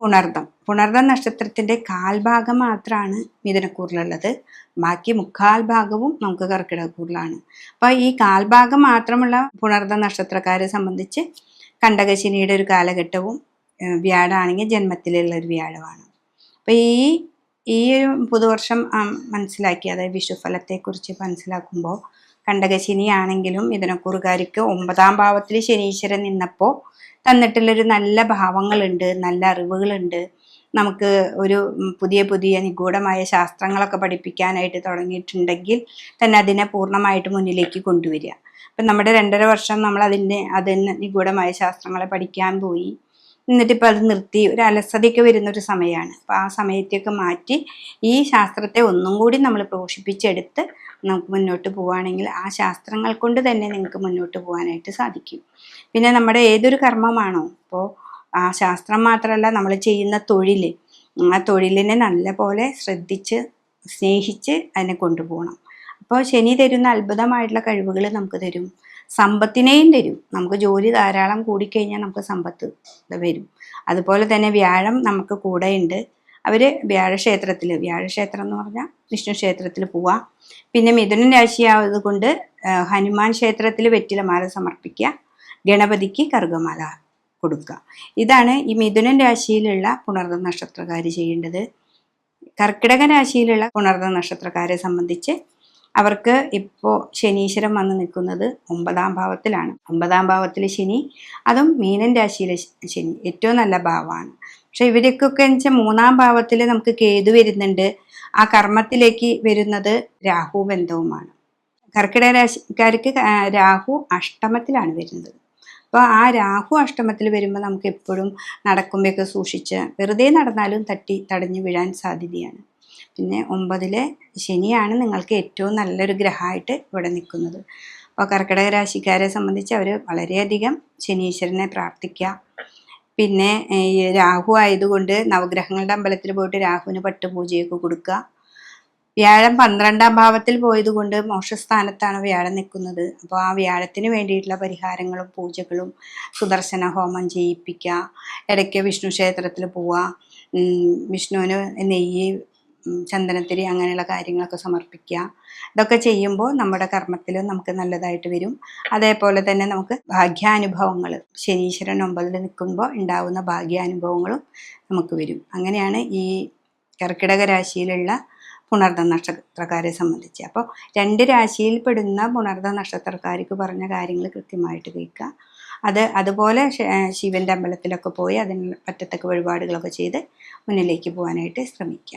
പുണർദം നക്ഷത്രത്തിൻ്റെ കാൽഭാഗം മാത്രമാണ് മിഥുനക്കൂറിലുള്ളത്. ബാക്കി മുക്കാൽ ഭാഗവും നമുക്ക് കർക്കിടകക്കൂറിലാണ്. അപ്പോൾ ഈ കാൽഭാഗം മാത്രമുള്ള പുണർദം നക്ഷത്രക്കാരെ സംബന്ധിച്ച് കണ്ടകശനിയുടെ ഒരു കാലഘട്ടവും വ്യാഴമാണെങ്കിൽ ജന്മത്തിലുള്ള ഒരു വ്യാഴമാണ്. അപ്പോൾ ഈ ഒരു പുതുവർഷം മനസ്സിലാക്കി, അതായത് വിഷുഫലത്തെക്കുറിച്ച് മനസ്സിലാക്കുമ്പോൾ കണ്ടകശനി ആണെങ്കിലും മിഥുനക്കൂറുകാർക്ക് 9ാം ഭാവത്തിൽ ശനീശ്വരൻ നിന്നപ്പോൾ തന്നിട്ടുള്ളൊരു നല്ല ഭാവങ്ങളുണ്ട്, നല്ല അറിവുകളുണ്ട്. നമുക്ക് ഒരു പുതിയ നിഗൂഢമായ ശാസ്ത്രങ്ങളൊക്കെ പഠിപ്പിക്കാനായിട്ട് തുടങ്ങിയിട്ടുണ്ടെങ്കിൽ തന്നെ അതിനെ പൂർണ്ണമായിട്ട് മുന്നിലേക്ക് കൊണ്ടുവരിക. അപ്പം നമ്മുടെ 2.5 വർഷം നമ്മൾ അതിന് നിഗൂഢമായ ശാസ്ത്രങ്ങളെ പഠിക്കാൻ പോയി, എന്നിട്ടിപ്പോൾ അത് നിർത്തി ഒരു അലസതയൊക്കെ വരുന്നൊരു സമയമാണ്. അപ്പോൾ ആ സമയത്തേക്ക് മാറ്റി ഈ ശാസ്ത്രത്തെ ഒന്നും കൂടി നമ്മൾ പോഷിപ്പിച്ചെടുത്ത് നമുക്ക് മുന്നോട്ട് പോവുകയാണെങ്കിൽ ആ ശാസ്ത്രങ്ങൾ കൊണ്ട് തന്നെ നിങ്ങൾക്ക് മുന്നോട്ട് പോകാനായിട്ട് സാധിക്കും. പിന്നെ നമ്മുടെ ഏതൊരു കർമ്മമാണോ, ഇപ്പോൾ ആ ശാസ്ത്രം മാത്രമല്ല നമ്മൾ ചെയ്യുന്ന തൊഴിൽ, ആ തൊഴിലിനെ നല്ല പോലെ ശ്രദ്ധിച്ച് സ്നേഹിച്ച് അതിനെ കൊണ്ടുപോകണം. അപ്പോൾ ശനി തരുന്ന അത്ഭുതമായിട്ടുള്ള കഴിവുകൾ നമുക്ക് തരും, സമ്പത്തിനെയും തരും. നമുക്ക് ജോലി ധാരാളം കൂടിക്കഴിഞ്ഞാൽ നമുക്ക് സമ്പത്ത് വരും. അതുപോലെ തന്നെ വ്യാഴം നമുക്ക് കൂടെയുണ്ട്. അവർ വ്യാഴക്ഷേത്രം എന്ന് പറഞ്ഞാൽ വിഷ്ണു ക്ഷേത്രത്തിൽ പോവുക. പിന്നെ മിഥുനൻ രാശിയായത് കൊണ്ട് ഹനുമാൻ ക്ഷേത്രത്തിൽ വെറ്റിലമാല സമർപ്പിക്കുക, ഗണപതിക്ക് കറുകമാല കൊടുക്കുക. ഇതാണ് ഈ മിഥുനൻ രാശിയിലുള്ള പുണർദം നക്ഷത്രക്കാർ ചെയ്യേണ്ടത്. കർക്കിടക രാശിയിലുള്ള പുണർദം നക്ഷത്രക്കാരെ സംബന്ധിച്ച് അവർക്ക് ഇപ്പോൾ ശനീശ്വരൻ വന്ന് നിൽക്കുന്നത് 9ാം ഭാവത്തിലാണ്. 9ാം ഭാവത്തിൽ ശനി, അതും മീനൻ രാശിയിലെ ശനി ഏറ്റവും നല്ല ഭാവമാണ്. പക്ഷെ ഇവരൊക്കെ വെച്ചാൽ 3ാം ഭാവത്തിൽ നമുക്ക് കേതു വരുന്നുണ്ട്. ആ കർമ്മത്തിലേക്ക് വരുന്നത് രാഹു ബന്ധവുമാണ്. കർക്കിടക രാശിക്കാർക്ക് രാഹു അഷ്ടമത്തിലാണ് വരുന്നത്. അപ്പോൾ ആ രാഹു അഷ്ടമത്തിൽ വരുമ്പോൾ നമുക്ക് എപ്പോഴും നടക്കുമ്പോഴൊക്കെ സൂക്ഷിച്ച്, വെറുതെ നടന്നാലും തടഞ്ഞു വീഴാൻ സാധ്യതയാണ്. പിന്നെ 9ലെ ശനിയാണ് നിങ്ങൾക്ക് ഏറ്റവും നല്ലൊരു ഗ്രഹമായിട്ട് ഇവിടെ നിൽക്കുന്നത്. അപ്പോൾ കർക്കിടക രാശിക്കാരെ സംബന്ധിച്ച് അവർ വളരെയധികം ശനീശ്വരനെ പ്രാർത്ഥിക്കുക. പിന്നെ ഈ രാഹു ആയതുകൊണ്ട് നവഗ്രഹങ്ങളുടെ അമ്പലത്തിൽ പോയിട്ട് രാഹുവിന് പട്ടുപൂജയൊക്കെ കൊടുക്കുക. വ്യാഴം 12ാം ഭാവത്തിൽ പോയതുകൊണ്ട് മോക്ഷസ്ഥാനത്താണ് വ്യാഴം നിൽക്കുന്നത്. അപ്പോൾ ആ വ്യാഴത്തിന് വേണ്ടിയിട്ടുള്ള പരിഹാരങ്ങളും പൂജകളും, സുദർശന ഹോമം ചെയ്യിപ്പിക്കുക, ഇടയ്ക്ക് വിഷ്ണു ക്ഷേത്രത്തിൽ പോവുക, വിഷ്ണുവിന് നെയ്യ്, ചന്ദനത്തിരി അങ്ങനെയുള്ള കാര്യങ്ങളൊക്കെ സമർപ്പിക്കുക. ഇതൊക്കെ ചെയ്യുമ്പോൾ നമ്മുടെ കർമ്മത്തിലും നമുക്ക് നല്ലതായിട്ട് വരും. അതേപോലെ തന്നെ നമുക്ക് ഭാഗ്യാനുഭവങ്ങൾ, ശനീശ്വരൻ 9ൽ നിൽക്കുമ്പോൾ ഉണ്ടാവുന്ന ഭാഗ്യാനുഭവങ്ങളും നമുക്ക് വരും. അങ്ങനെയാണ് ഈ കർക്കിടക രാശിയിലുള്ള പുണർദം നക്ഷത്രക്കാരെ സംബന്ധിച്ച്. അപ്പോൾ 2 രാശിയിൽപ്പെടുന്ന പുണർദം നക്ഷത്രക്കാർക്ക് പറഞ്ഞ കാര്യങ്ങൾ കൃത്യമായിട്ട് കേൾക്കുക. അതുപോലെ ശിവൻ്റെ അമ്പലത്തിലൊക്കെ പോയി അതിന് പറ്റത്തക്ക വഴിപാടുകളൊക്കെ ചെയ്ത് മുന്നിലേക്ക് പോകാനായിട്ട് ശ്രമിക്കുക.